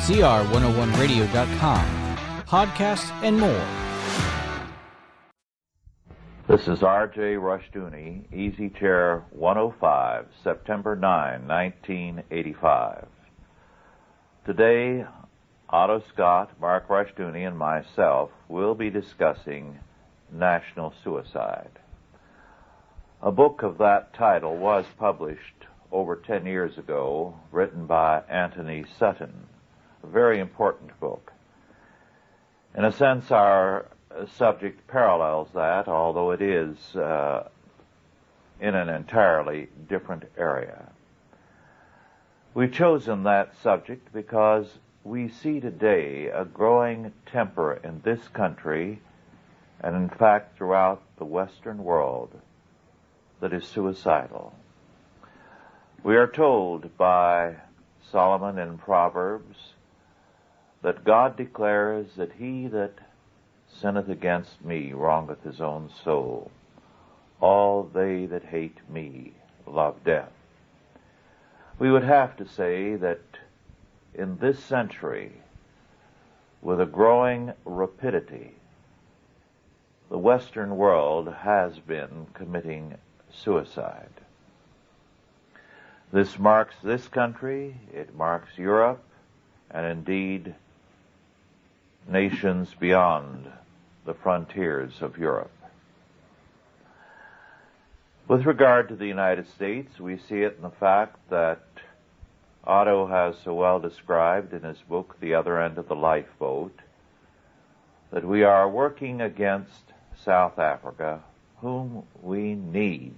CR101radio.com, podcasts, and more. This is R.J. Rushdoony, Easy Chair 105, September 9, 1985. Today, Otto Scott, Mark Rushdoony, and myself will be discussing national suicide. A book of that title was published over 10 years ago, written by Anthony Sutton, a very important book. In a sense, our subject parallels that, although it is in an entirely different area. We've chosen that subject because we see today a growing temper in this country, and in fact throughout the Western world, that is suicidal. We are told by Solomon in Proverbs that God declares that he that sinneth against me wrongeth his own soul. All they that hate me love death. We would have to say that in this century, with a growing rapidity, the Western world has been committing suicide. This marks this country, it marks Europe, and indeed nations beyond the frontiers of Europe. With regard to the United States, we see it in the fact that Otto has so well described in his book, The Other End of the Lifeboat, that we are working against South Africa, whom we need.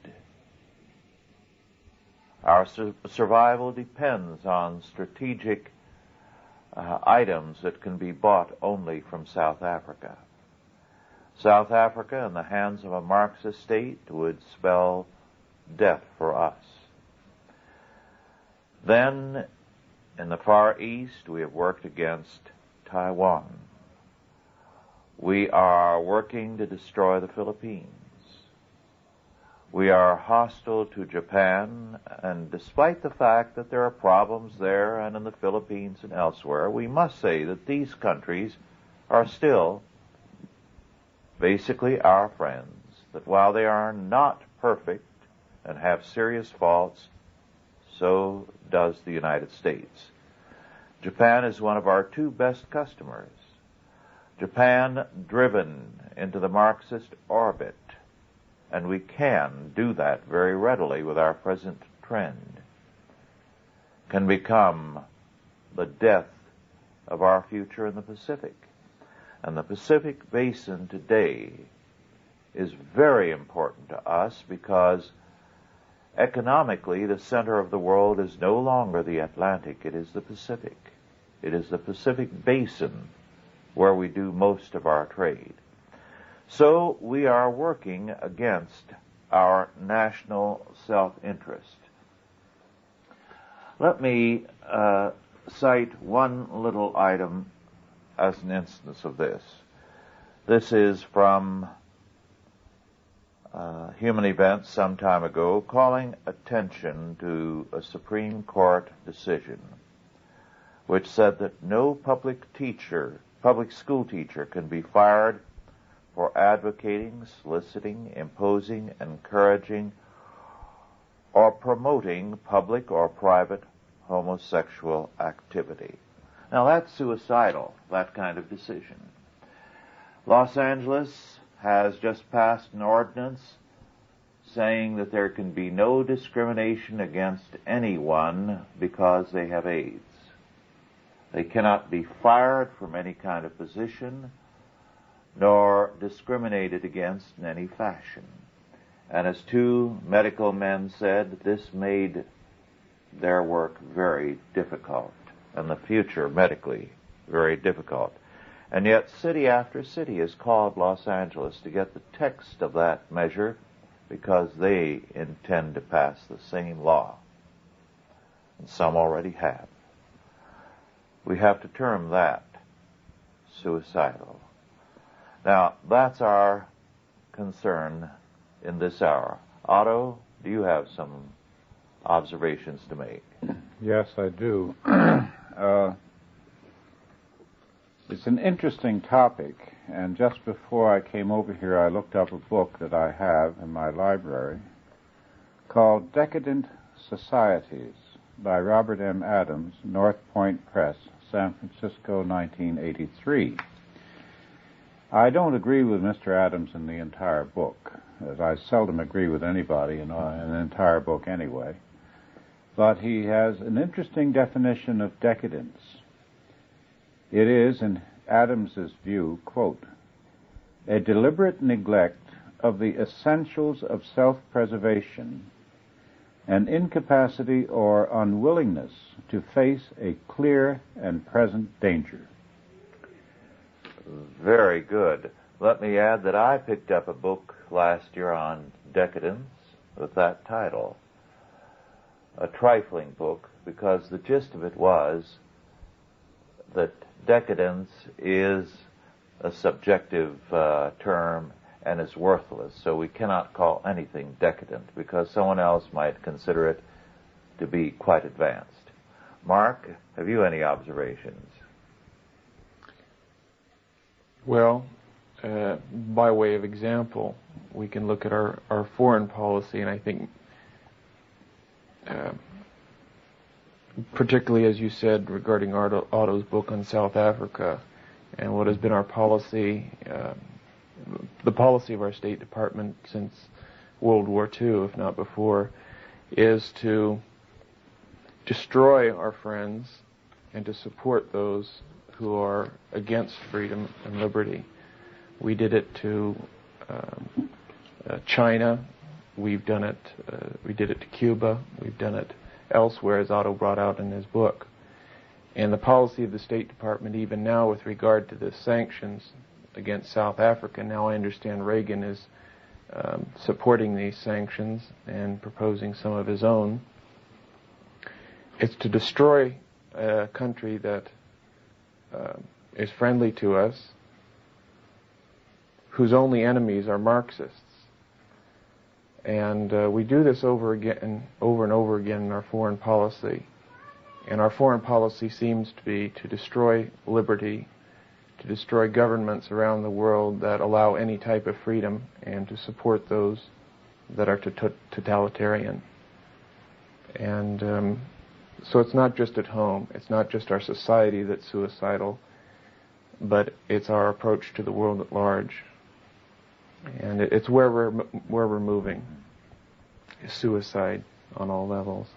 Our survival depends on strategic items that can be bought only from South Africa. South Africa in the hands of a Marxist state would spell death for us. Then, in the Far East, we have worked against Taiwan. We are working to destroy the Philippines. We are hostile to Japan, and despite the fact that there are problems there and in the Philippines and elsewhere, we must say that these countries are still basically our friends, that while they are not perfect and have serious faults, so does the United States. Japan is one of our two best customers. Japan driven into the Marxist orbit, and we can do that very readily with our present trend, can become the death of our future in the Pacific. And the Pacific Basin today is very important to us because economically the center of the world is no longer the Atlantic, it is the Pacific. It is the Pacific Basin where we do most of our trade. So we are working against our national self-interest. Let me cite one little item as an instance of this. This is from Human Events some time ago, calling attention to a Supreme Court decision which said that no public school teacher can be fired for advocating, soliciting, imposing, encouraging, or promoting public or private homosexual activity. Now that's suicidal, that kind of decision. Los Angeles has just passed an ordinance saying that there can be no discrimination against anyone because they have AIDS. They cannot be fired from any kind of position, nor discriminated against in any fashion. And as two medical men said, this made their work very difficult, and the future medically very difficult. And yet city after city has called Los Angeles to get the text of that measure because they intend to pass the same law. And some already have. We have to term that suicidal. Now, that's our concern in this hour. Otto, do you have some observations to make? Yes, I do. It's an interesting topic, and just before I came over here, I looked up a book that I have in my library called Decadent Societies by Robert M. Adams, North Point Press, San Francisco, 1983. I don't agree with Mr. Adams in the entire book, as I seldom agree with anybody in an entire book anyway, but he has an interesting definition of decadence. It is, in Adams's view, quote, a deliberate neglect of the essentials of self-preservation, an incapacity or unwillingness to face a clear and present danger. Very good. Let me add that I picked up a book last year on decadence with that title. A trifling book, because the gist of it was that decadence is a subjective term and is worthless, so we cannot call anything decadent because someone else might consider it to be quite advanced. Mark, have you any observations? Well, by way of example, we can look at our foreign policy, and I think particularly, as you said, regarding Otto's book on South Africa and what has been our policy, the policy of our State Department since World War II, if not before, is to destroy our friends and to support those who are against freedom and liberty. We did it to China. We've done it. We did it to Cuba. We've done it elsewhere, as Otto brought out in his book. And the policy of the State Department, even now with regard to the sanctions against South Africa, now I understand Reagan is supporting these sanctions and proposing some of his own. It's to destroy a country that is friendly to us, whose only enemies are Marxists. And we do this over and over again in our foreign policy. And our foreign policy seems to be to destroy liberty, to destroy governments around the world that allow any type of freedom, and to support those that are totalitarian. And so it's not just at home, it's not just our society that's suicidal, but it's our approach to the world at large. And it's where we're moving, is suicide on all levels.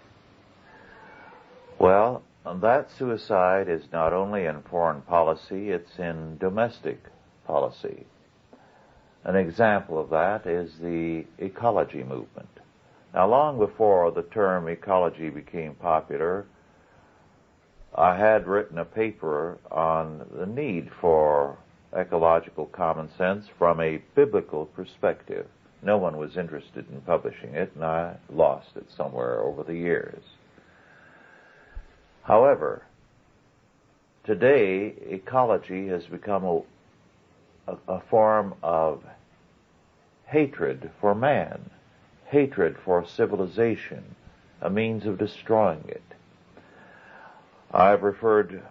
Well, that suicide is not only in foreign policy, it's in domestic policy. An example of that is the ecology movement. Now, long before the term ecology became popular, I had written a paper on the need for ecological common sense from a biblical perspective. No one was interested in publishing it, and I lost it somewhere over the years. However, today ecology has become a form of hatred for man, hatred for civilization, a means of destroying it. I've referred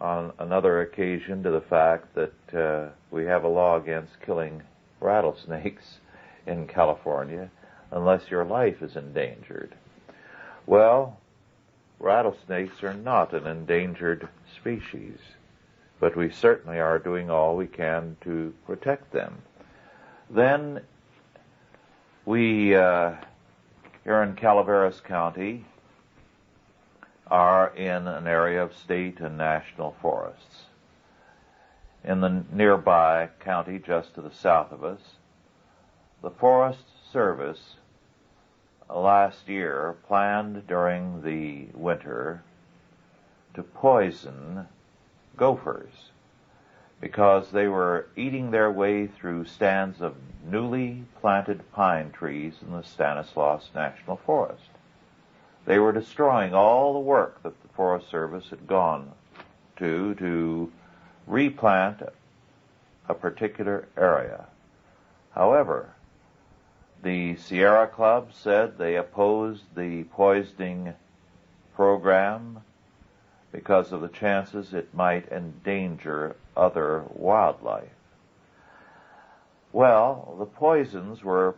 on another occasion to the fact that we have a law against killing rattlesnakes in California unless your life is endangered. Well, rattlesnakes are not an endangered species, but we certainly are doing all we can to protect them. Then we, here in Calaveras County, are in an area of state and national forests. In the nearby county just to the south of us, the Forest Service last year planned during the winter to poison gophers because they were eating their way through stands of newly planted pine trees in the Stanislaus National Forest. They were destroying all the work that the Forest Service had gone to replant a particular area. However, the Sierra Club said they opposed the poisoning program because of the chances it might endanger other wildlife. Well, the poisons were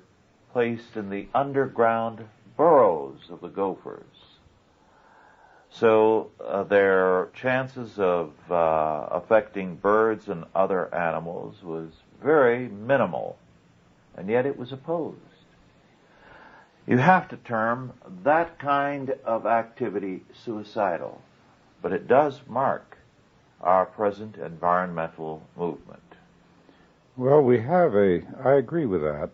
placed in the underground burrows of the gophers. So their chances of affecting birds and other animals was very minimal, and yet it was opposed. You have to term that kind of activity suicidal, but it does mark our present environmental movement. Well, I agree with that.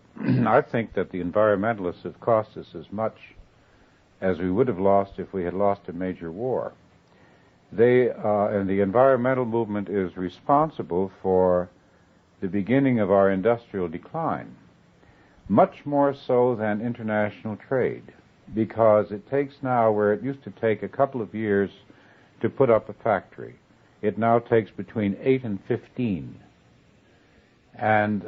I think that the environmentalists have cost us as much as we would have lost if we had lost a major war. And the environmental movement is responsible for the beginning of our industrial decline, much more so than international trade, because it takes now, where it used to take a couple of years to put up a factory, it now takes between 8 and 15. And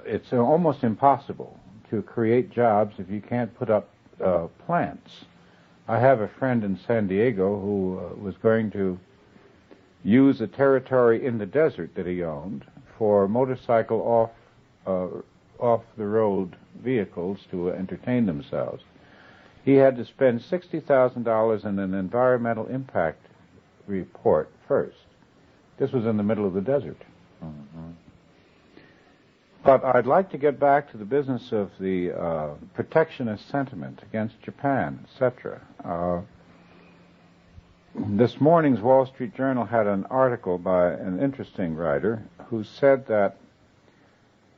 it's almost impossible to create jobs if you can't put up plants. I have a friend in San Diego who was going to use a territory in the desert that he owned for motorcycle off-the-road vehicles to entertain themselves. He had to spend $60,000 in an environmental impact report first. This was in the middle of the desert. Mm-hmm. But I'd like to get back to the business of the protectionist sentiment against Japan, etc. This morning's Wall Street Journal had an article by an interesting writer who said that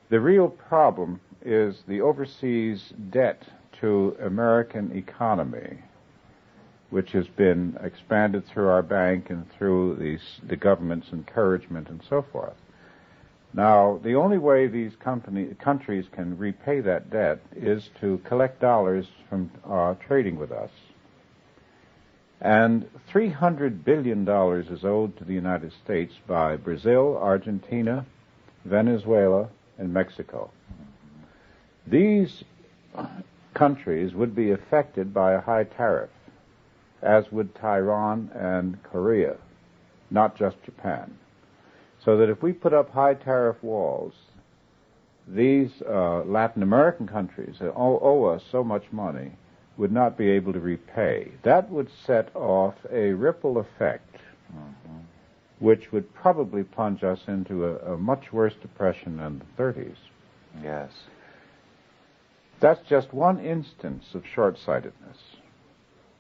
the real problem is the overseas debt to American economy, which has been expanded through our bank and through the government's encouragement and so forth. Now, the only way these countries can repay that debt is to collect dollars from trading with us. And $300 billion is owed to the United States by Brazil, Argentina, Venezuela, and Mexico. These countries would be affected by a high tariff, as would Taiwan and Korea, not just Japan. So that if we put up high tariff walls, these Latin American countries that owe us so much money would not be able to repay. That would set off a ripple effect, which would probably plunge us into a much worse depression than the 30s. Yes. That's just one instance of short-sightedness.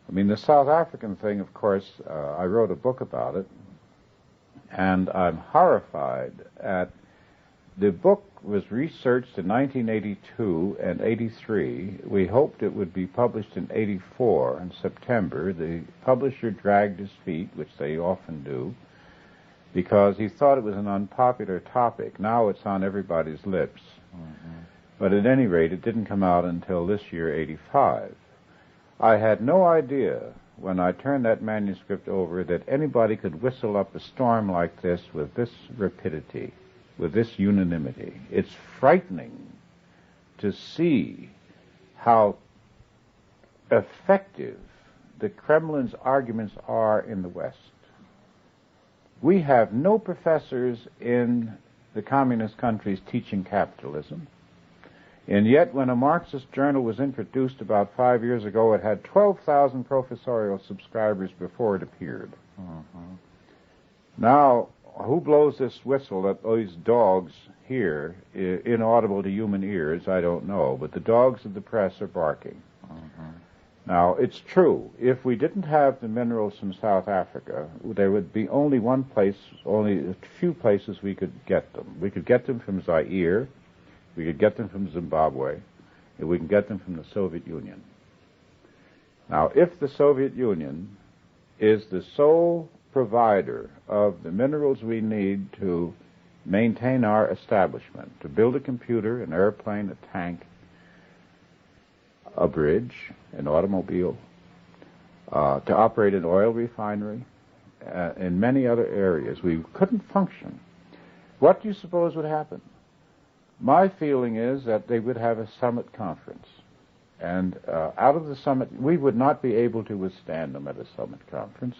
I mean, the South African thing, of course, I wrote a book about it, and I'm horrified at the book was researched in 1982 and 83. We hoped it would be published in 84 in September. The publisher dragged his feet, which they often do, because he thought it was an unpopular topic. Now it's on everybody's lips. Mm-hmm. But at any rate, it didn't come out until this year, 85. I had no idea when I turned that manuscript over that anybody could whistle up a storm like this with this rapidity, with this unanimity. It's frightening to see how effective the Kremlin's arguments are in the West. We have no professors in the communist countries teaching capitalism. And yet, when a Marxist journal was introduced about 5 years ago, it had 12,000 professorial subscribers before it appeared. Mm-hmm. Now, who blows this whistle that these dogs hear, inaudible to human ears, I don't know, but the dogs of the press are barking. Mm-hmm. Now, it's true, if we didn't have the minerals from South Africa, there would be only a few places we could get them. We could get them from Zaire, we could get them from Zimbabwe, and we can get them from the Soviet Union. Now, if the Soviet Union is the sole provider of the minerals we need to maintain our establishment, to build a computer, an airplane, a tank, a bridge, an automobile, to operate an oil refinery, in many other areas, we couldn't function. What do you suppose would happen? My feeling is that they would have a summit conference. And out of the summit, we would not be able to withstand them at a summit conference.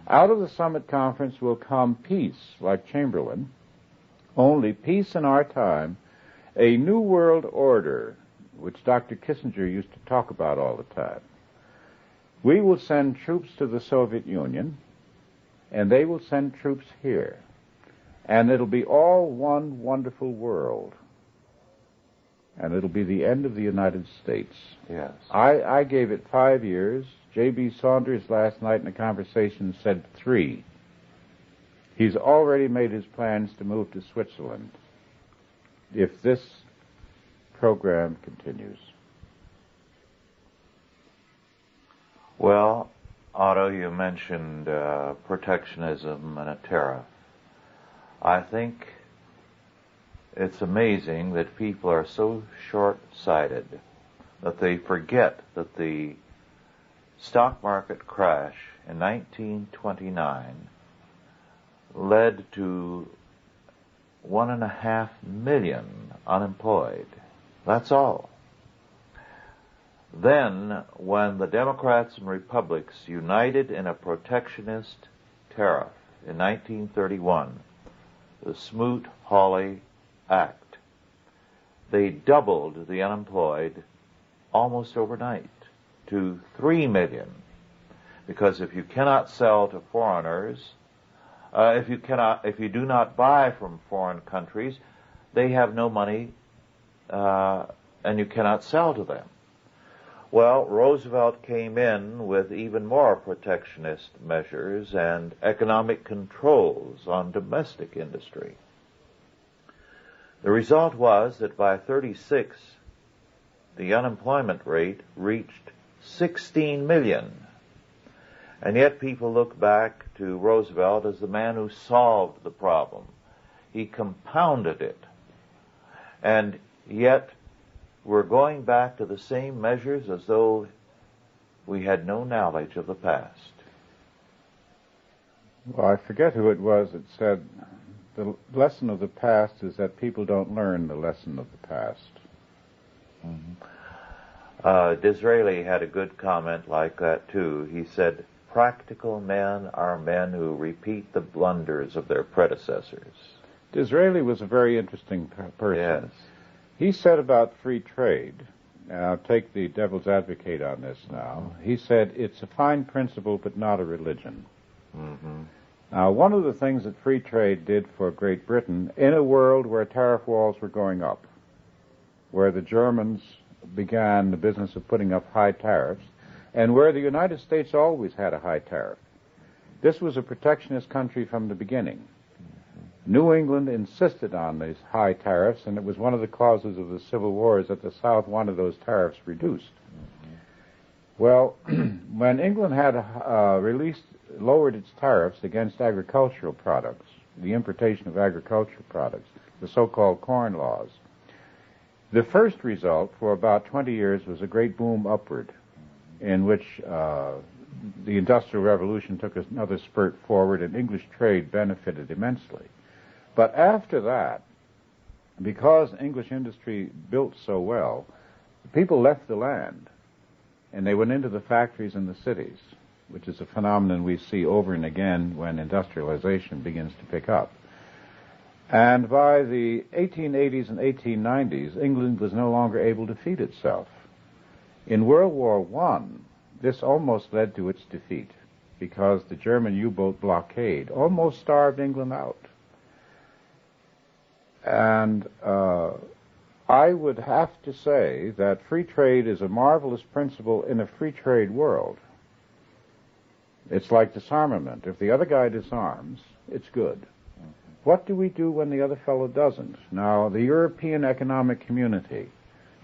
Out of the summit conference will come peace, like Chamberlain, only peace in our time, a new world order, which Dr. Kissinger used to talk about all the time. We will send troops to the Soviet Union, and they will send troops here. And it'll be all one wonderful world. And it'll be the end of the United States. Yes. I gave it 5 years. J.B. Saunders last night in a conversation said 3. He's already made his plans to move to Switzerland if this program continues. Well, Otto, you mentioned protectionism and a tariff. I think it's amazing that people are so short-sighted that they forget that the stock market crash in 1929 led to 1.5 million unemployed. That's all. Then, when the Democrats and Republicans united in a protectionist tariff in 1931, the Smoot-Hawley Act, they doubled the unemployed almost overnight to 3 million. Because if you cannot sell to foreigners, if you do not buy from foreign countries, they have no money, and you cannot sell to them. Well, Roosevelt came in with even more protectionist measures and economic controls on domestic industry. The result was that by 36, the unemployment rate reached 16 million. And yet people look back to Roosevelt as the man who solved the problem. He compounded it. And yet we're going back to the same measures as though we had no knowledge of the past. Well, I forget who it was that said the lesson of the past is that people don't learn the lesson of the past. Disraeli had a good comment like that, too. He said, practical men are men who repeat the blunders of their predecessors. Disraeli was a very interesting person. Yes. He said about free trade, and I'll take the devil's advocate on this now, he said it's a fine principle but not a religion. Mm-hmm. Now, one of the things that free trade did for Great Britain, in a world where tariff walls were going up, where the Germans began the business of putting up high tariffs, and where the United States always had a high tariff, this was a protectionist country from the beginning. New England insisted on these high tariffs, and it was one of the causes of the Civil Wars that the South wanted those tariffs reduced. Well, when England had lowered its tariffs against agricultural products, the importation of agricultural products, the so-called Corn Laws, the first result for about 20 years was a great boom upward, in which the Industrial Revolution took another spurt forward, and English trade benefited immensely. But after that, because English industry built so well, people left the land, and they went into the factories in the cities, which is a phenomenon we see over and again when industrialization begins to pick up. And by the 1880s and 1890s, England was no longer able to feed itself. In World War I, this almost led to its defeat, because the German U-boat blockade almost starved England out. And I would have to say that free trade is a marvelous principle in a free trade world. It's like disarmament. If the other guy disarms, it's good. What do we do when the other fellow doesn't? Now, the European Economic Community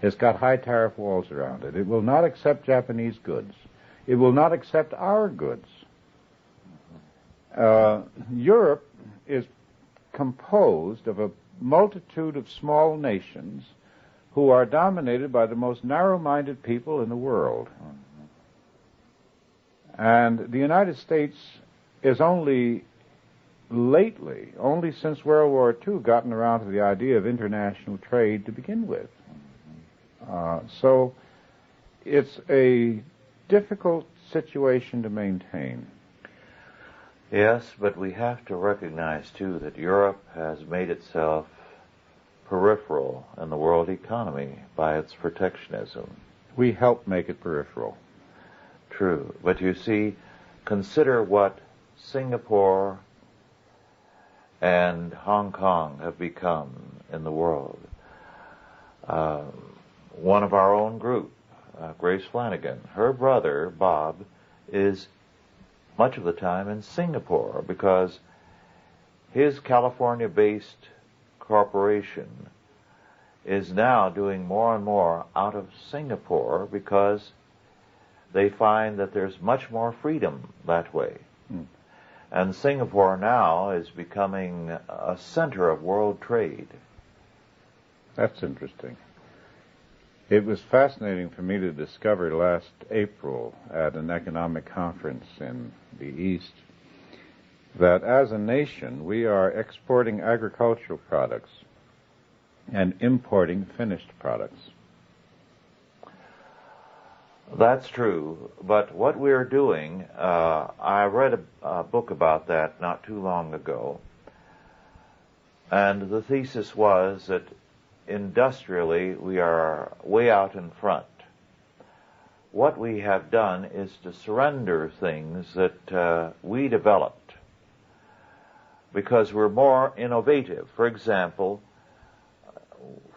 has got high tariff walls around it. It will not accept Japanese goods. It will not accept our goods. Europe is composed of a multitude of small nations who are dominated by the most narrow-minded people in the world. And the United States is only lately, only since World War II, gotten around to the idea of international trade to begin with. So it's a difficult situation to maintain. Yes, but we have to recognize, too, that Europe has made itself peripheral in the world economy by its protectionism. We help make it peripheral. True. But you see, consider what Singapore and Hong Kong have become in the world. One of our own group, Grace Flanagan, her brother, Bob, is much of the time in Singapore because his California-based corporation is now doing more and more out of Singapore because they find that there's much more freedom that way. And Singapore now is becoming a center of world trade. That's interesting. It was fascinating for me to discover last April at an economic conference in the East that as a nation we are exporting agricultural products and importing finished products. That's true, but what we're doing, I read a book about that not too long ago, and the thesis was that industrially we are way out in front. What we have done is to surrender things that we developed because we're more innovative. For example,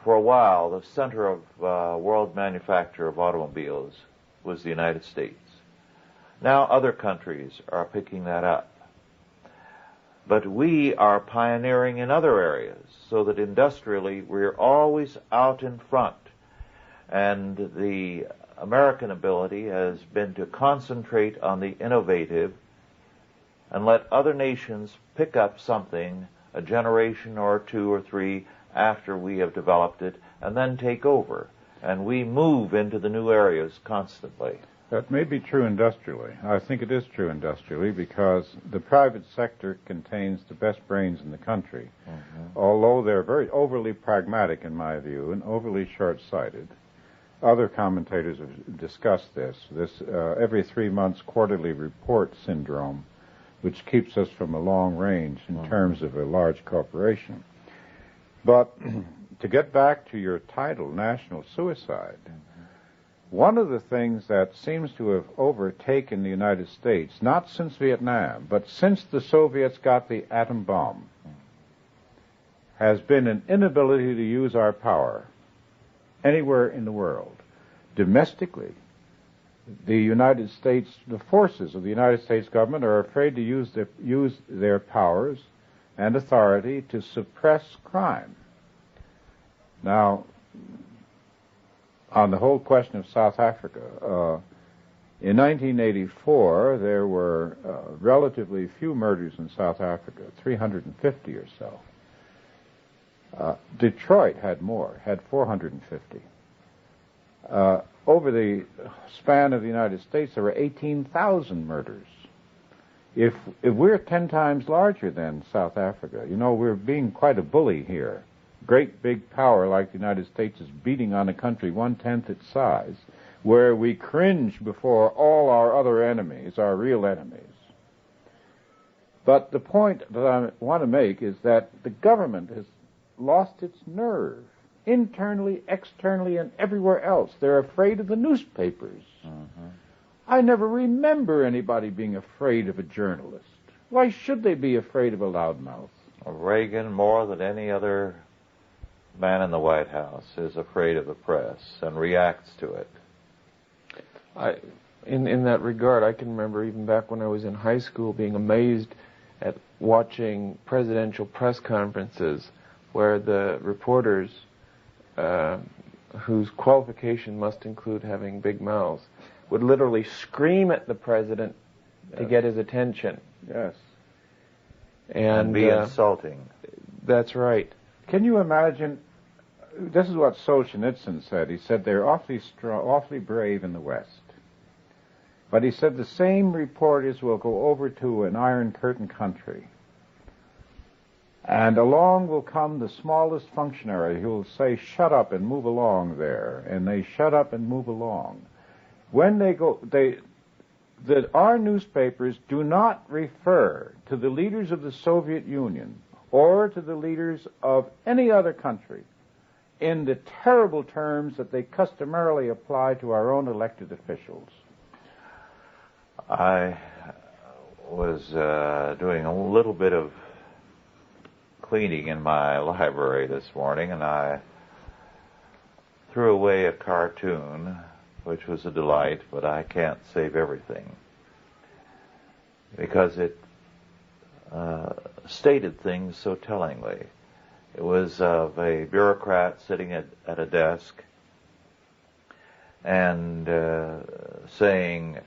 for a while, the center of world manufacture of automobiles was the United States. Now other countries are picking that up. But we are pioneering in other areas so that industrially we're always out in front. And the American ability has been to concentrate on the innovative and let other nations pick up something a generation or two or three after we have developed it and then take over. And we move into the new areas constantly. That may be true industrially. I think it is true industrially because the private sector contains the best brains in the country. Although they're very overly pragmatic, in my view, and overly short-sighted. Other commentators have discussed this every 3 months quarterly report syndrome, which keeps us from a long range in terms of a large corporation. But to get back to your title, National Suicide, one of the things that seems to have overtaken the United States, not since Vietnam, but since the Soviets got the atom bomb, has been an inability to use our power anywhere in the world. Domestically, the United States, the forces of the United States government are afraid to use their powers and authority to suppress crime. Now, on the whole question of South Africa, in 1984 there were relatively few murders in South Africa, 350 or so. Detroit had more, had 450. Over the span of the United States, there were 18,000 murders. If we're 10 times larger than South Africa, we're being quite a bully here. Great big power like the United States is beating on a country 1/10 its size, where we cringe before all our other enemies, our real enemies. But the point that I want to make is that the government has lost its nerve, internally, externally, and everywhere else. They're afraid of the newspapers. I never remember anybody being afraid of a journalist. Why should they be afraid of a loudmouth? Reagan, more than any other man in the White House, is afraid of the press and reacts to it. In that regard, I can remember even back when I was in high school being amazed at watching presidential press conferences where the reporters, whose qualification must include having big mouths, would literally scream at the president to get his attention. Yes. And be insulting. That's right. Can you imagine? This is what Solzhenitsyn said. He said they're awfully brave in the West. But he said the same reporters will go over to an Iron Curtain country, and along will come the smallest functionary who will say, "Shut up and move along there," and they shut up and move along. When they go, that our newspapers do not refer to the leaders of the Soviet Union or to the leaders of any other country in the terrible terms that they customarily apply to our own elected officials. I was doing a little bit of cleaning in my library this morning, and I threw away a cartoon, which was a delight, but I can't save everything, because it stated things so tellingly. It was of a bureaucrat sitting at a desk and saying,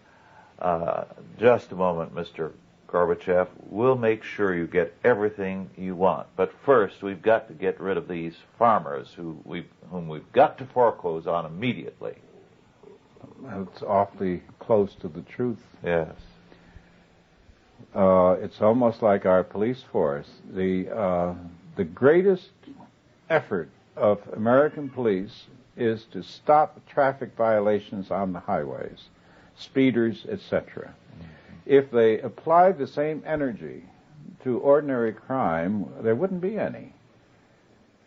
just a moment, Mr. Gorbachev, we'll make sure you get everything you want. But first, we've got to get rid of these farmers whom we've got to foreclose on immediately. It's awfully close to the truth. Yes. It's almost like our police force. The greatest effort of American police is to stop traffic violations on the highways, speeders, etc. If they applied the same energy to ordinary crime, there wouldn't be any.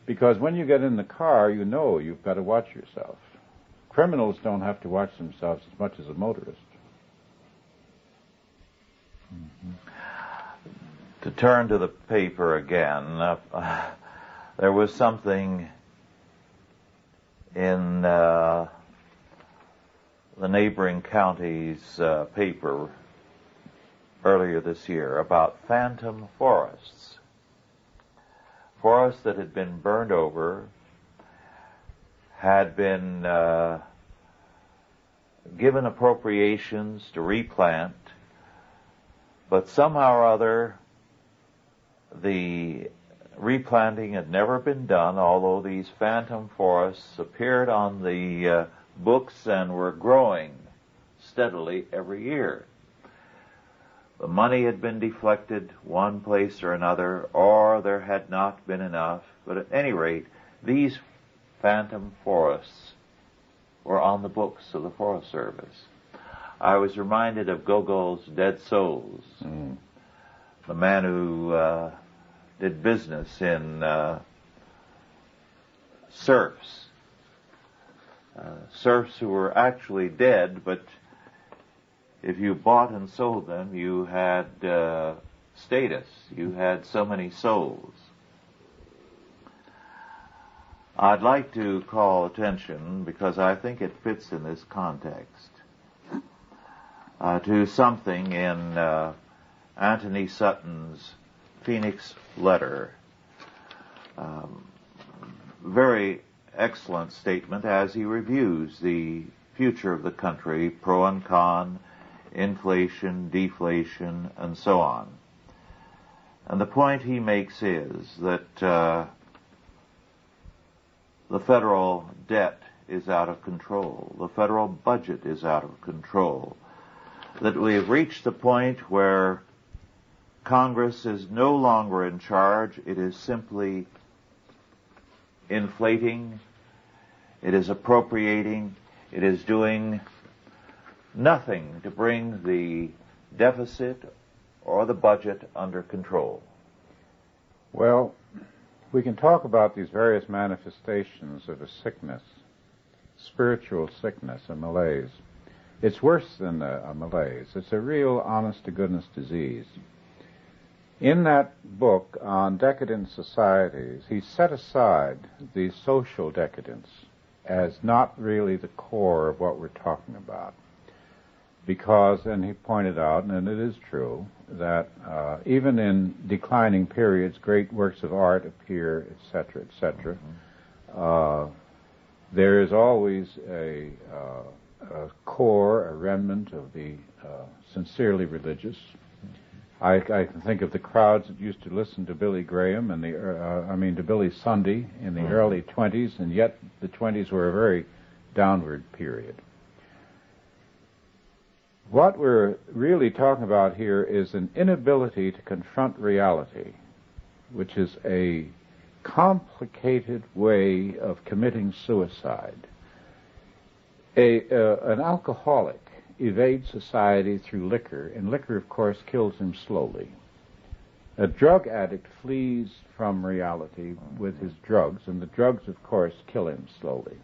Because when you get in the car, you know you've got to watch yourself. Criminals don't have to watch themselves as much as a motorist. To turn to the paper again, there was something in the neighboring county's paper earlier this year about phantom forests. Forests that had been burned over, had been given appropriations to replant, but somehow or other the replanting had never been done, although these phantom forests appeared on the books and were growing steadily every year. The money had been deflected one place or another, or there had not been enough, but at any rate, these phantom forests were on the books of the Forest Service. I was reminded of Gogol's Dead Souls, the man who did business in serfs. Serfs who were actually dead, but if you bought and sold them, you had status. You had so many souls. I'd like to call attention, because I think it fits in this context, to something in Anthony Sutton's Phoenix Letter. Very excellent statement as he reviews the future of the country, pro and con, inflation, deflation, and so on. And the point he makes is that the federal debt is out of control. The federal budget is out of control. That we have reached the point where Congress is no longer in charge. It is simply inflating. It is appropriating. It is doing nothing to bring the deficit or the budget under control. Well, we can talk about these various manifestations of a sickness, spiritual sickness, a malaise. It's worse than a malaise. It's a real honest-to-goodness disease. In that book on decadent societies, he set aside the social decadence as not really the core of what we're talking about. Because, and he pointed out, and it is true, that even in declining periods, great works of art appear, etc., etc. There is always a core, a remnant of the sincerely religious. I can think of the crowds that used to listen to Billy Graham and to Billy Sunday in the early 20s, and yet the 20s were a very downward period. What we're really talking about here is an inability to confront reality, which is a complicated way of committing suicide. An alcoholic evades society through liquor, and liquor, of course, kills him slowly. A drug addict flees from reality with his drugs, and the drugs, of course, kill him slowly.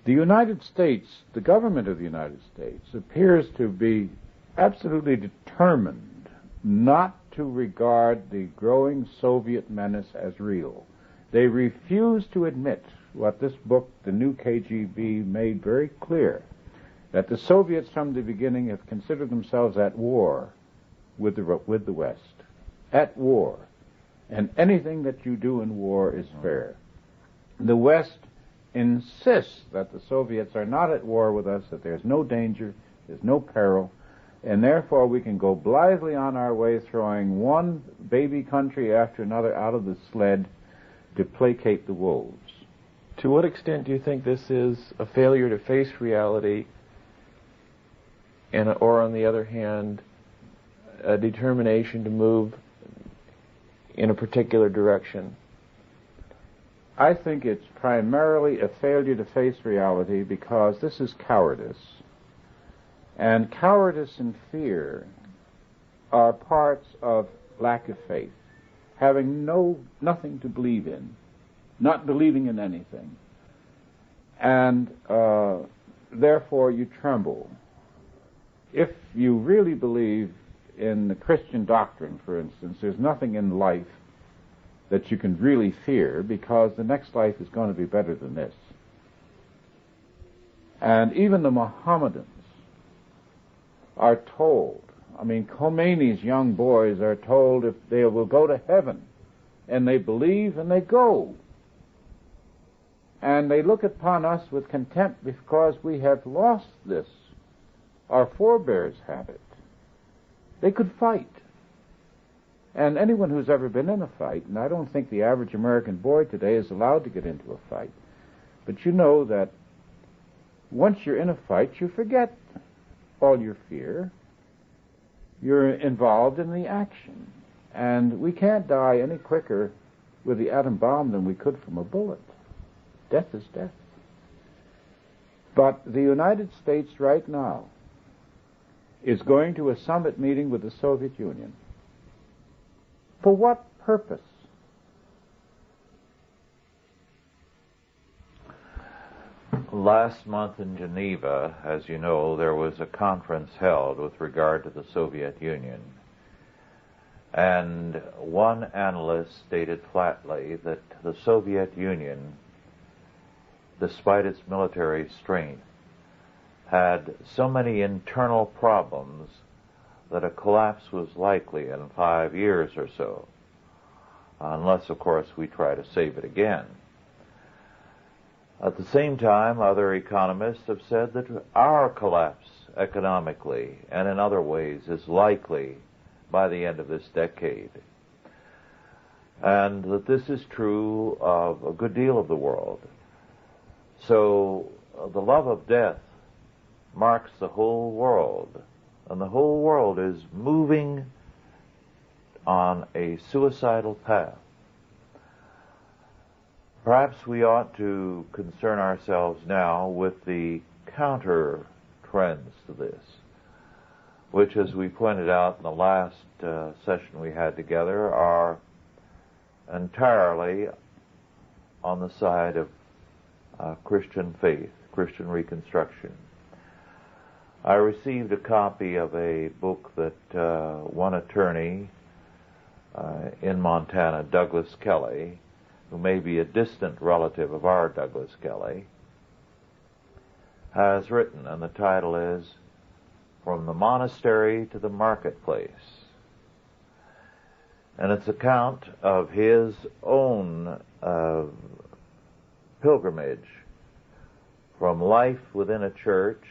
The United States, the government of the United States, appears to be absolutely determined not to regard the growing Soviet menace as real. They refuse to admit what this book, The New KGB, made very clear, that the Soviets from the beginning have considered themselves at war with the West. At war. And anything that you do in war is fair. The West insists that the Soviets are not at war with us, that there's no danger, there's no peril, and therefore we can go blithely on our way, throwing one baby country after another out of the sled to placate the wolves. To what extent do you think this is a failure to face reality, or on the other hand, a determination to move in a particular direction? I think it's primarily a failure to face reality because this is cowardice. And cowardice and fear are parts of lack of faith, having nothing to believe in, not believing in anything. And therefore you tremble. If you really believe in the Christian doctrine, for instance, there's nothing in life that you can really fear because the next life is going to be better than this. And even the Mohammedans are told, Khomeini's young boys are told if they will go to heaven, and they believe and they go. And they look upon us with contempt because we have lost this. Our forebears had it. They could fight. And anyone who's ever been in a fight, and I don't think the average American boy today is allowed to get into a fight, but you know that once you're in a fight, you forget all your fear. You're involved in the action. And we can't die any quicker with the atom bomb than we could from a bullet. Death is death. But the United States right now is going to a summit meeting with the Soviet Union. For what purpose? Last month in Geneva, as you know, there was a conference held with regard to the Soviet Union. And one analyst stated flatly that the Soviet Union, despite its military strength, had so many internal problems that a collapse was likely in 5 years or so, unless, of course, we try to save it again. At the same time, other economists have said that our collapse economically and in other ways is likely by the end of this decade, and that this is true of a good deal of the world. So the love of death marks the whole world, and the whole world is moving on a suicidal path. Perhaps we ought to concern ourselves now with the counter trends to this, which, as we pointed out in the last session we had together, are entirely on the side of Christian faith, Christian reconstruction. I received a copy of a book that one attorney in Montana, Douglas Kelly, who may be a distant relative of our Douglas Kelly, has written, and the title is From the Monastery to the Marketplace. And it's an account of his own pilgrimage from life within a church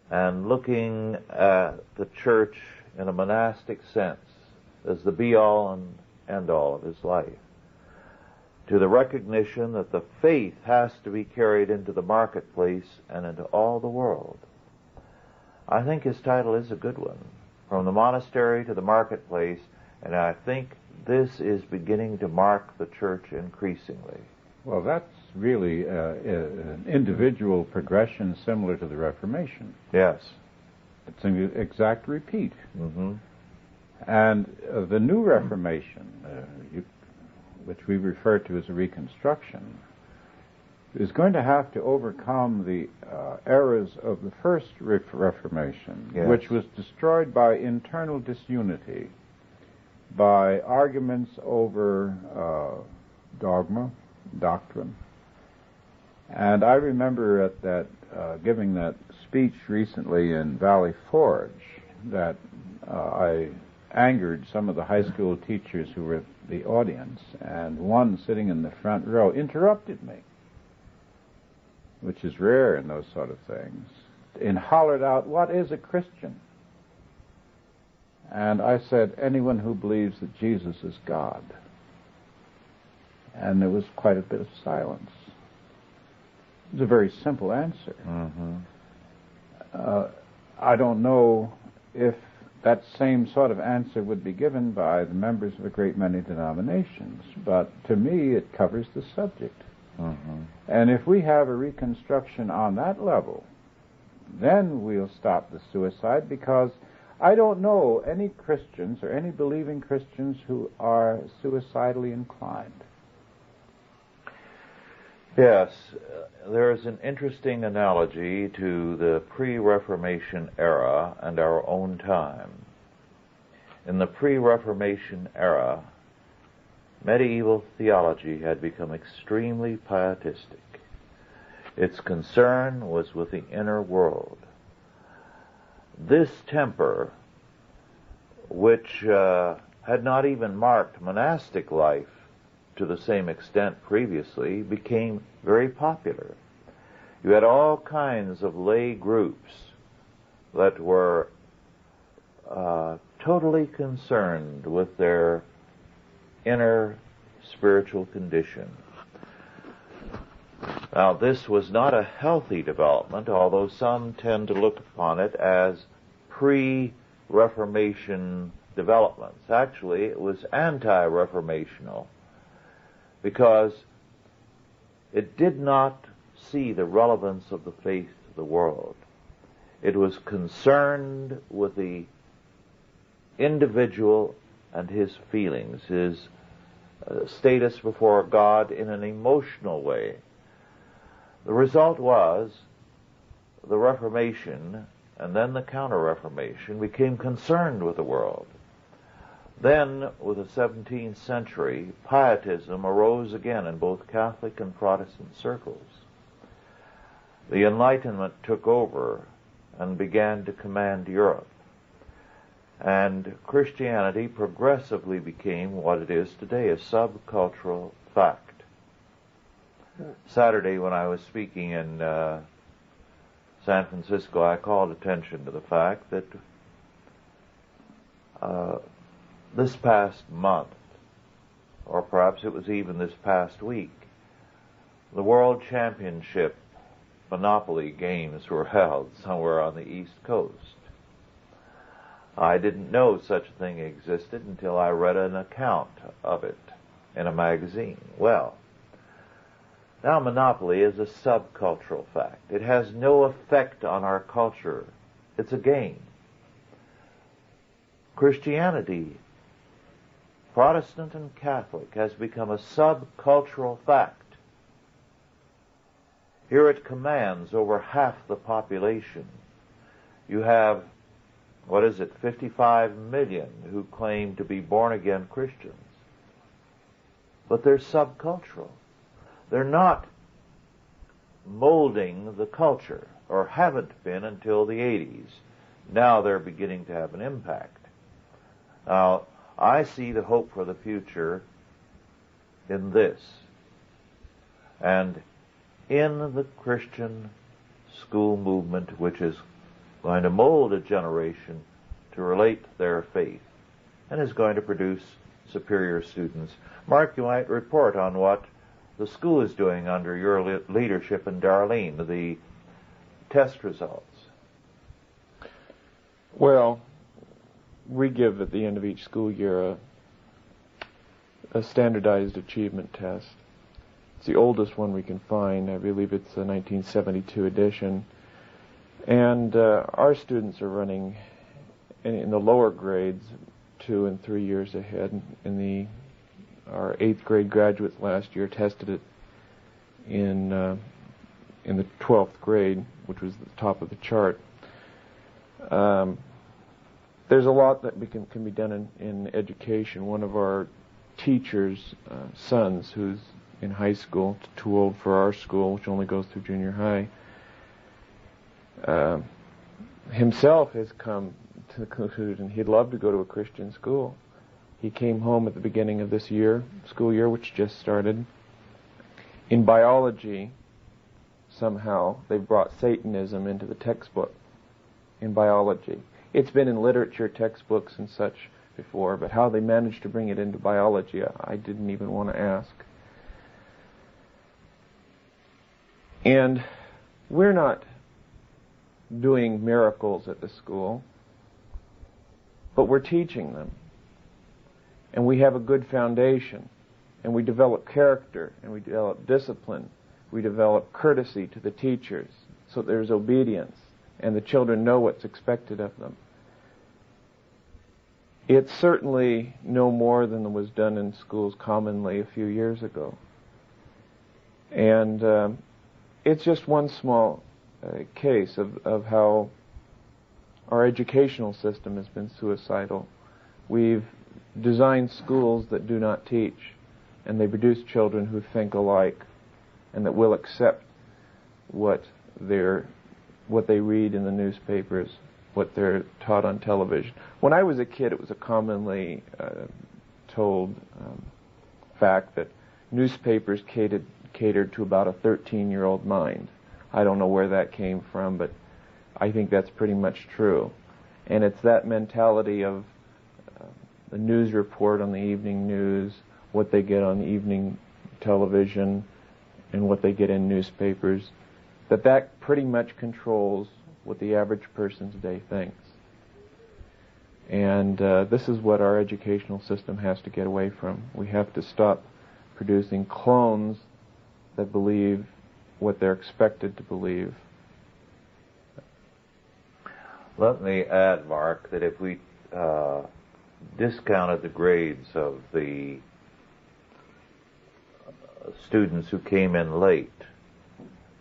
and looking at the church in a monastic sense as the be-all and end-all of his life, to the recognition that the faith has to be carried into the marketplace and into all the world. I think his title is a good one, From the Monastery to the Marketplace, and I think this is beginning to mark the church increasingly. Well, that's really an individual progression similar to the Reformation. Yes. It's an exact repeat. Mm-hmm. And the new Reformation, which we refer to as a Reconstruction, is going to have to overcome the errors of the first Reformation, yes, which was destroyed by internal disunity, by arguments over dogma, doctrine. And I remember at that giving that speech recently in Valley Forge that I angered some of the high school teachers who were the audience, and one sitting in the front row interrupted me, which is rare in those sort of things, and hollered out, "What is a Christian?" And I said, "Anyone who believes that Jesus is God." And there was quite a bit of silence. It was a very simple answer. Mm-hmm. I don't know if that same sort of answer would be given by the members of a great many denominations, but to me it covers the subject. Mm-hmm. And if we have a reconstruction on that level, then we'll stop the suicide, because I don't know any Christians or any believing Christians who are suicidally inclined. Yes, there is an interesting analogy to the pre-Reformation era and our own time. In the pre-Reformation era, medieval theology had become extremely pietistic. Its concern was with the inner world. This temper, which had not even marked monastic life to the same extent previously, became very popular. You had all kinds of lay groups that were totally concerned with their inner spiritual condition. Now, this was not a healthy development, although some tend to look upon it as pre-Reformation developments. Actually, it was anti-Reformational, because it did not see the relevance of the faith to the world. It was concerned with the individual and his feelings, his status before God in an emotional way. The result was the Reformation, and then the Counter-Reformation, became concerned with the world. Then, with the 17th century, pietism arose again in both Catholic and Protestant circles. The Enlightenment took over and began to command Europe, and Christianity progressively became what it is today, a subcultural fact. Saturday, when I was speaking in San Francisco, I called attention to the fact that this past month, or perhaps it was even this past week, the World Championship Monopoly games were held somewhere on the East Coast. I didn't know such a thing existed until I read an account of it in a magazine. Well, now Monopoly is a subcultural fact. It has no effect on our culture. It's a game. Christianity, Protestant and Catholic, has become a subcultural fact. Here it commands over half the population. You have, 55 million who claim to be born-again Christians. But they're subcultural. They're not molding the culture, or haven't been until the 80s. Now they're beginning to have an impact. Now, I see the hope for the future in this, and in the Christian school movement, which is going to mold a generation to relate their faith and is going to produce superior students. Mark, you might report on what the school is doing under your leadership in Darlene, the test results. Well, we give at the end of each school year a standardized achievement test. It's the oldest one we can find. I believe it's a 1972 edition. And our students are running in the lower grades 2 and 3 years ahead. Our 8th grade graduates last year tested it in the 12th grade, which was the top of the chart. There's a lot that can be done in education. One of our teachers' sons, who's in high school, too old for our school, which only goes through junior high, himself has come to the conclusion he'd love to go to a Christian school. He came home at the beginning of this school year, which just started. In biology, somehow, they've brought Satanism into the textbook in biology. It's been in literature textbooks and such before, but how they managed to bring it into biology, I didn't even want to ask. And we're not doing miracles at the school, but we're teaching them. And we have a good foundation, and we develop character, and we develop discipline. We develop courtesy to the teachers, so there's obedience, and the children know what's expected of them. It's certainly no more than was done in schools commonly a few years ago. And it's just one small case of how our educational system has been suicidal. We've designed schools that do not teach, and they produce children who think alike and that will accept what they read in the newspapers, what they're taught on television. When I was a kid, it was a commonly told fact that newspapers catered to about a 13-year-old mind. I don't know where that came from, but I think that's pretty much true. And it's that mentality of the news report on the evening news, what they get on the evening television, and what they get in newspapers, that pretty much controls what the average person's day thinks. And this is what our educational system has to get away from. We have to stop producing clones that believe what they're expected to believe. Let me add, Mark, that if we discounted the grades of the students who came in late,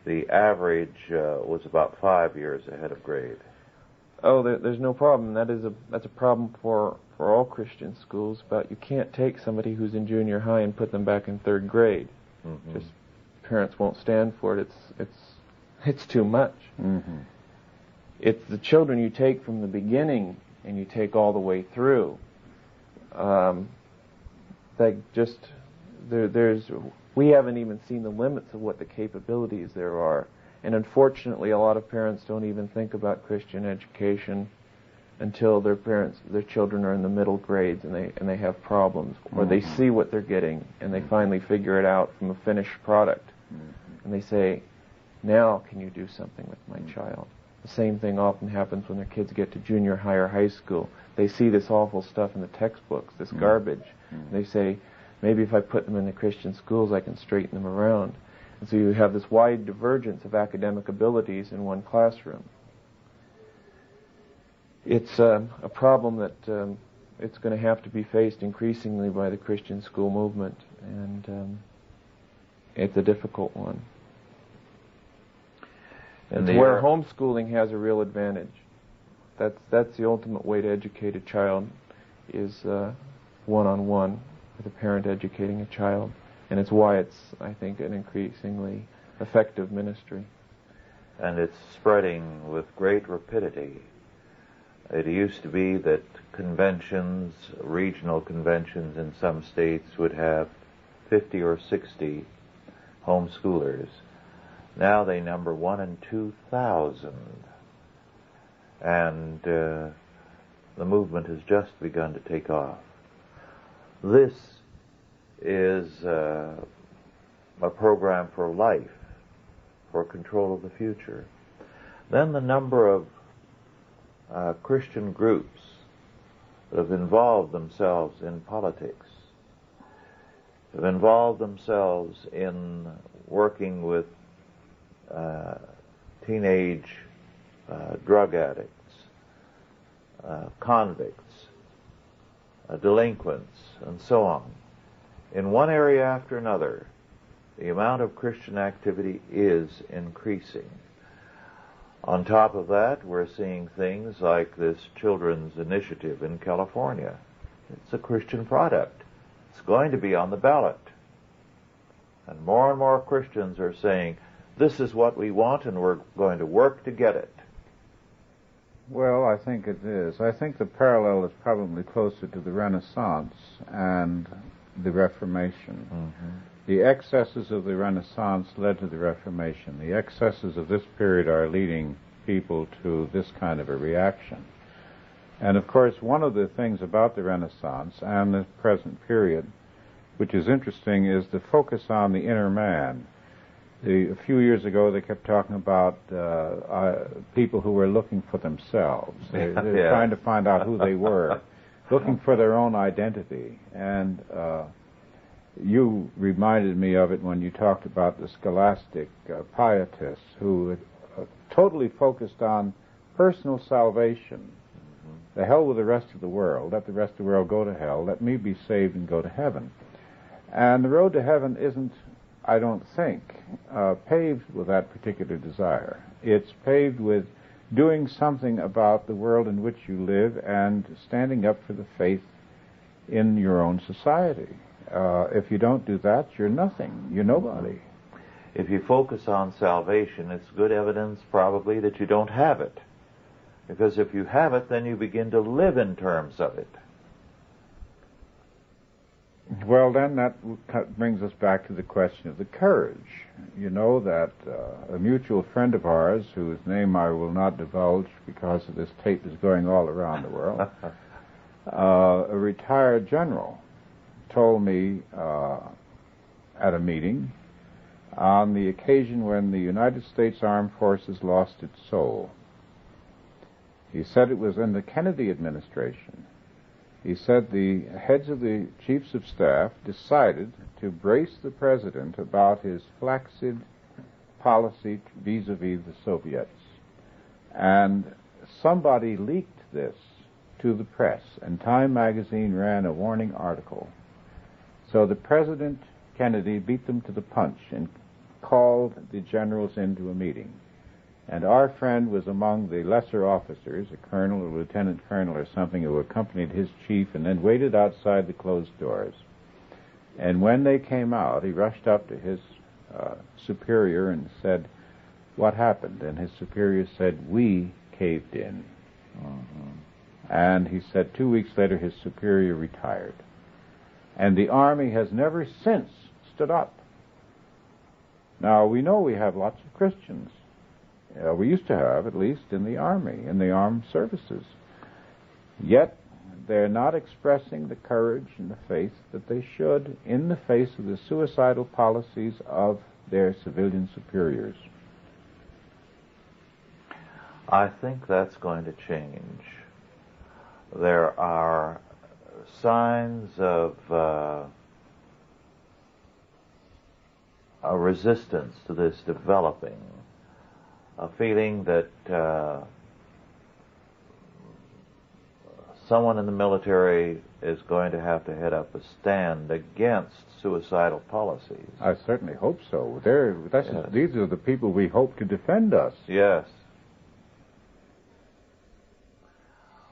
the average was about 5 years ahead of grade. Oh, there's no problem. That's a problem for all Christian schools. But you can't take somebody who's in junior high and put them back in 3rd grade. Mm-hmm. Just parents won't stand for it. It's too much. Mm-hmm. It's the children you take from the beginning and you take all the way through. We haven't even seen the limits of what the capabilities there are. And unfortunately, a lot of parents don't even think about Christian education until their children are in the middle grades and they have problems, or they see what they're getting and they finally figure it out from a finished product. And they say, now can you do something with my child? The same thing often happens when their kids get to junior high or high school. They see this awful stuff in the textbooks, this garbage. And they say, maybe if I put them in the Christian schools, I can straighten them around. And so you have this wide divergence of academic abilities in one classroom. It's a problem that it's going to have to be faced increasingly by the Christian school movement, and it's a difficult one. And it's where homeschooling has a real advantage. That's the ultimate way to educate a child, is one-on-one with a parent educating a child. And it's why it's, I think, an increasingly effective ministry. And it's spreading with great rapidity. It used to be that conventions, regional conventions in some states would have 50 or 60 homeschoolers. Now they number 1 in 2,000. And the movement has just begun to take off. This is a program for life, for control of the future. Then the number of Christian groups that have involved themselves in politics have involved themselves in working with teenage drug addicts, convicts, delinquents, and so on. In one area after another, the amount of Christian activity is increasing. On top of that, we're seeing things like this children's initiative in California. It's a Christian product. It's going to be on the ballot. And more Christians are saying, this is what we want and we're going to work to get it. Well, I think it is. I think the parallel is probably closer to the Renaissance and the Reformation. Mm-hmm. The excesses of the Renaissance led to the Reformation. The excesses of this period are leading people to this kind of a reaction. And of course, one of the things about the Renaissance and the present period, which is interesting, is the focus on the inner man. A few years ago, they kept talking about people who were looking for themselves. They're trying to find out who they were, looking for their own identity. And you reminded me of it when you talked about the scholastic pietists who totally focused on personal salvation. Mm-hmm. The hell with the rest of the world. Let the rest of the world go to hell. Let me be saved and go to heaven. And the road to heaven isn't, I don't think, paved with that particular desire. It's paved with doing something about the world in which you live and standing up for the faith in your own society. If you don't do that, you're nothing. You're nobody. If you focus on salvation, it's good evidence probably that you don't have it. Because if you have it, then you begin to live in terms of it. Well, then that brings us back to the question of the courage. You know that a mutual friend of ours, whose name I will not divulge because this tape is going all around the world, a retired general, told me at a meeting on the occasion when the United States Armed Forces lost its soul. He said it was in the Kennedy administration. He said the heads of the chiefs of staff decided to brace the president about his flaccid policy vis-a-vis the Soviets. And somebody leaked this to the press, and Time magazine ran a warning article. So the President Kennedy beat them to the punch and called the generals into a meeting. And our friend was among the lesser officers, a colonel, a lieutenant colonel or something, who accompanied his chief and then waited outside the closed doors. And when they came out, he rushed up to his superior and said, "What happened?" And his superior said, "We caved in." Mm-hmm. And he said 2 weeks later his superior retired. And the Army has never since stood up. Now, we know we have lots of Christians. We used to have, at least, in the Army, in the armed services. Yet, they're not expressing the courage and the faith that they should in the face of the suicidal policies of their civilian superiors. I think that's going to change. There are signs of a resistance to this developing, a feeling that someone in the military is going to have to head up a stand against suicidal policies. I certainly hope so. These are the people we hope to defend us. Yes.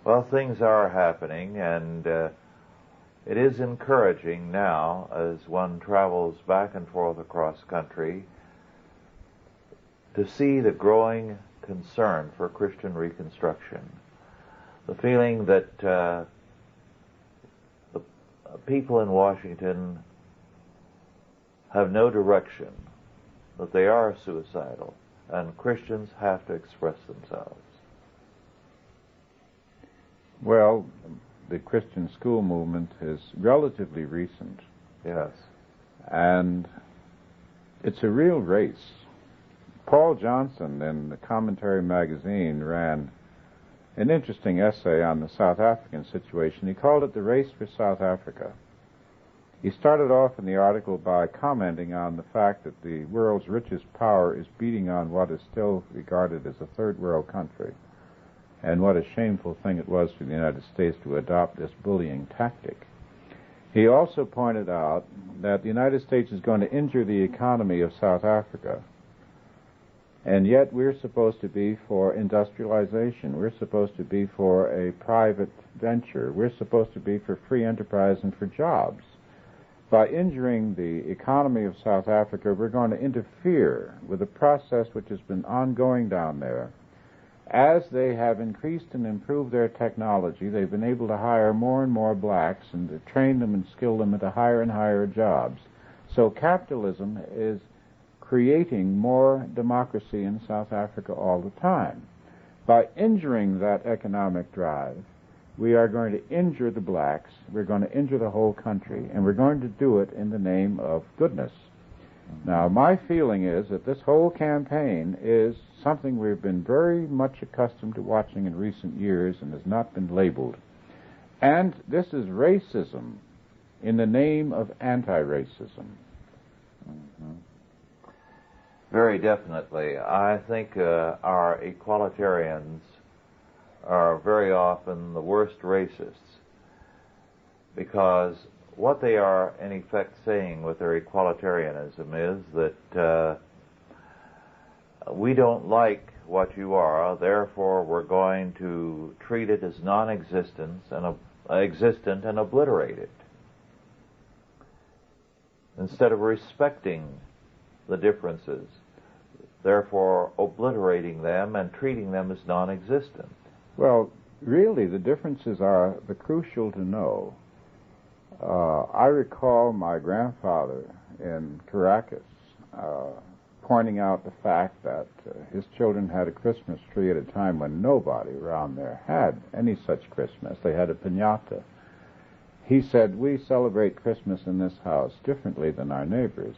Well, things are happening, and it is encouraging now as one travels back and forth across country to see the growing concern for Christian reconstruction. The feeling that the people in Washington have no direction, that they are suicidal, and Christians have to express themselves. Well, the Christian school movement is relatively recent. Yes. And it's a real race. Paul Johnson in the Commentary magazine ran an interesting essay on the South African situation. He called it The Race for South Africa. He started off in the article by commenting on the fact that the world's richest power is beating on what is still regarded as a third world country, and what a shameful thing it was for the United States to adopt this bullying tactic. He also pointed out that the United States is going to injure the economy of South Africa, and yet we're supposed to be for industrialization. We're supposed to be for a private venture. We're supposed to be for free enterprise and for jobs. By injuring the economy of South Africa, we're going to interfere with a process which has been ongoing down there. As they have increased and improved their technology, they've been able to hire more and more blacks and to train them and skill them into higher and higher jobs. So capitalism is creating more democracy in South Africa all the time. By injuring that economic drive, we are going to injure the blacks, we're going to injure the whole country, and we're going to do it in the name of goodness. Now, my feeling is that this whole campaign is something we've been very much accustomed to watching in recent years and has not been labeled. And this is racism in the name of anti-racism. Mm-hmm. Very definitely. I think our equalitarians are very often the worst racists, because what they are in effect saying with their equalitarianism is that we don't like what you are, therefore we're going to treat it as non-existent and obliterate it, instead of respecting the differences, therefore obliterating them and treating them as non-existent. Well, really, the differences are the crucial to know. I recall my grandfather in Caracas pointing out the fact that his children had a Christmas tree at a time when nobody around there had any such Christmas. They had a piñata. He said, "We celebrate Christmas in this house differently than our neighbors.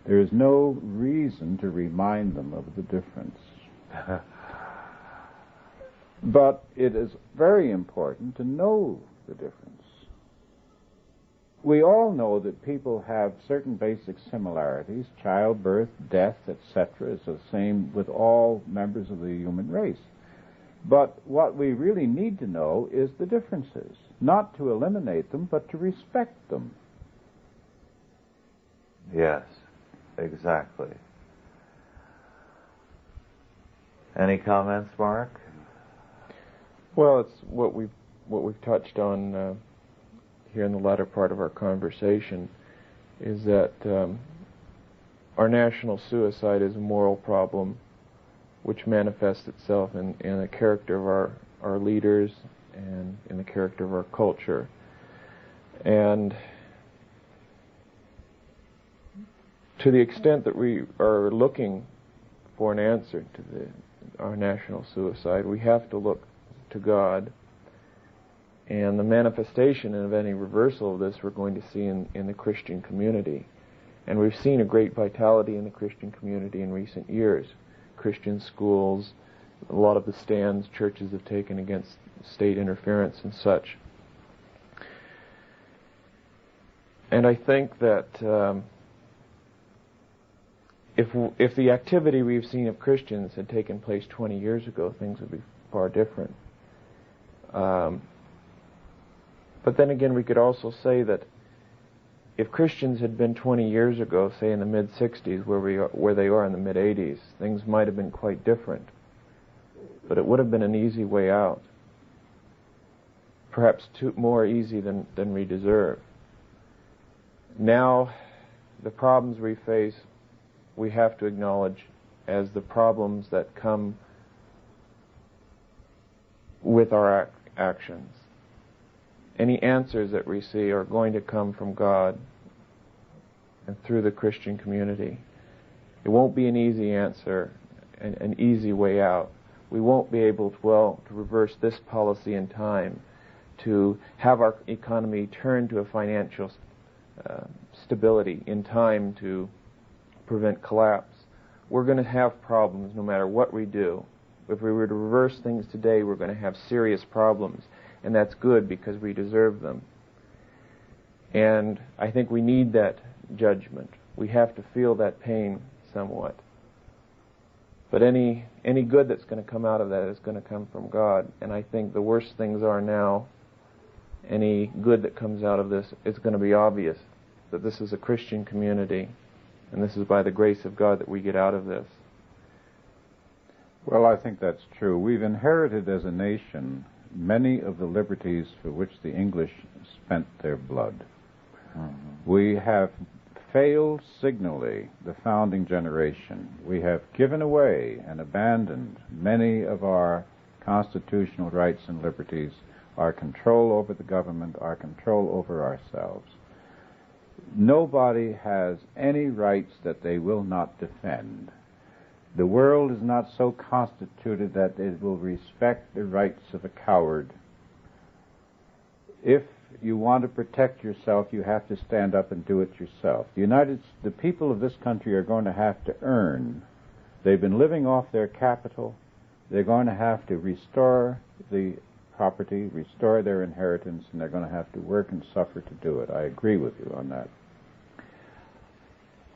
There is no reason to remind them of the difference." But it is very important to know the difference. We all know that people have certain basic similarities. Childbirth, death, etc. is the same with all members of the human race. But what we really need to know is the differences, not to eliminate them, but to respect them. Yes, exactly. Any comments, Mark? Well, it's what we've touched on here in the latter part of our conversation, is that our national suicide is a moral problem which manifests itself in the character of our leaders and in the character of our culture. And to the extent that we are looking for an answer to our national suicide, we have to look to God, and the manifestation of any reversal of this we're going to see in the Christian community. And we've seen a great vitality in the Christian community in recent years. Christian schools, a lot of the stands churches have taken against state interference and such. And I think that if the activity we've seen of Christians had taken place 20 years ago, things would be far different. But then again, we could also say that if Christians had been 20 years ago, say in the mid-60s, where they are in the mid-80s, things might have been quite different. But it would have been an easy way out. Perhaps more easy than we deserve. Now, the problems we face, we have to acknowledge as the problems that come with our actions. Any answers that we see are going to come from God and through the Christian community. It won't be an easy answer, an easy way out. We won't be able to reverse this policy in time, to have our economy turn to a financial stability in time to prevent collapse. We're going to have problems no matter what we do. If we were to reverse things today, we're going to have serious problems. And that's good because we deserve them. And I think we need that judgment. We have to feel that pain somewhat. But any good that's going to come out of that is going to come from God. And I think the worst things are now, any good that comes out of this, it's going to be obvious that this is a Christian community, and this is by the grace of God that we get out of this. Well, I think that's true. We've inherited as a nation many of the liberties for which the English spent their blood. We have failed signally the founding generation. We have given away and abandoned many of our constitutional rights and liberties, our control over the government, our control over ourselves. Nobody has any rights that they will not defend. The world is not so constituted that it will respect the rights of a coward. If you want to protect yourself, you have to stand up and do it yourself. The people of this country are going to have to earn. They've been living off their capital. They're going to have to restore the property, restore their inheritance, and they're going to have to work and suffer to do it. I agree with you on that.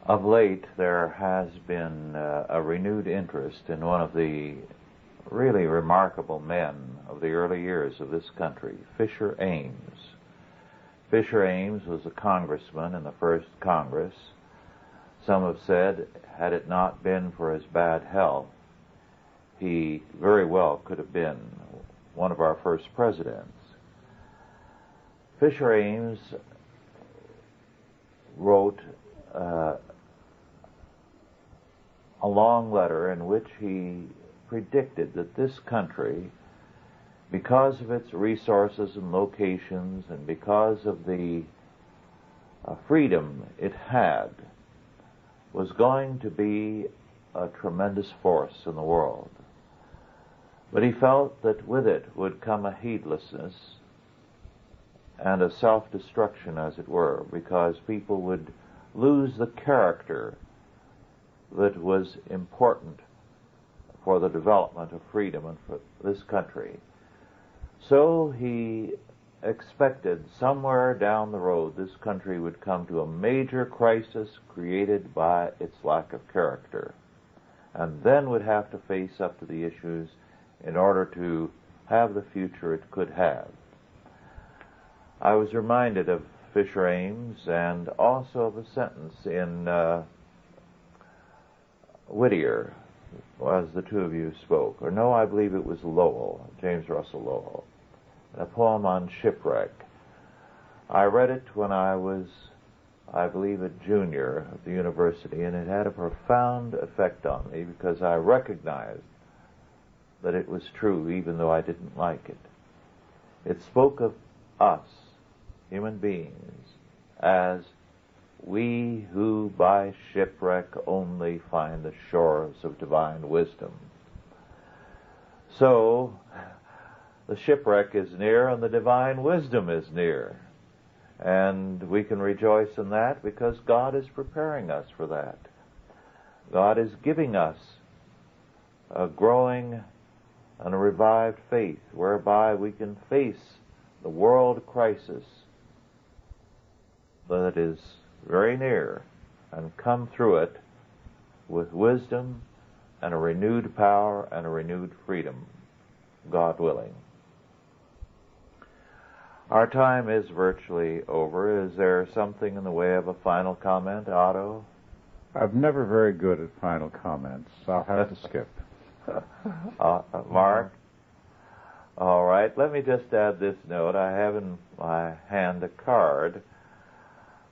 Of late, there has been a renewed interest in one of the really remarkable men of the early years of this country, Fisher Ames. Fisher Ames was a congressman in the first Congress. Some have said, had it not been for his bad health, he very well could have been one of our first presidents. Fisher Ames wrote a long letter in which he predicted that this country, because of its resources and locations and because of the freedom it had, was going to be a tremendous force in the world. But he felt that with it would come a heedlessness and a self-destruction, as it were, because people would lose the character that was important for the development of freedom and for this country. So he expected somewhere down the road this country would come to a major crisis created by its lack of character, and then would have to face up to the issues in order to have the future it could have. I was reminded of Fisher Ames and also of a sentence in Whittier, as the two of you spoke. Or no, I believe it was Lowell, James Russell Lowell, a poem on shipwreck. I read it when I was, I believe, a junior at the university, and it had a profound effect on me because I recognized that it was true even though I didn't like it. It spoke of us, human beings, as we who by shipwreck only find the shores of divine wisdom. So, the shipwreck is near and the divine wisdom is near. And we can rejoice in that because God is preparing us for that. God is giving us a growing and a revived faith whereby we can face the world crisis that is very near and come through it with wisdom and a renewed power and a renewed freedom, God willing. Our time is virtually over. Is there something in the way of a final comment, Otto? I'm never very good at final comments, so I'll have to skip. Mark? All right, let me just add this note. I have in my hand a card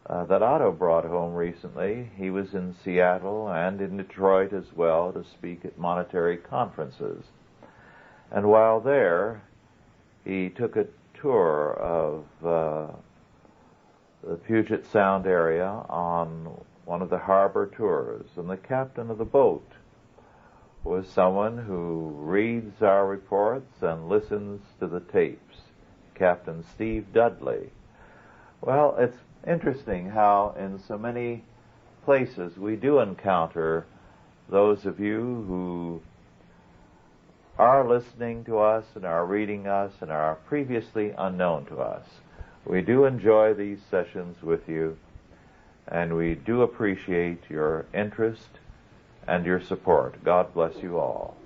that Otto brought home recently. He was in Seattle and in Detroit as well to speak at monetary conferences. And while there, he took a tour of the Puget Sound area on one of the harbor tours, and the captain of the boat was someone who reads our reports and listens to the tapes, Captain Steve Dudley. Well, it's interesting how in so many places we do encounter those of you who are listening to us and are reading us and are previously unknown to us. We do enjoy these sessions with you, and we do appreciate your interest and your support. God bless you all.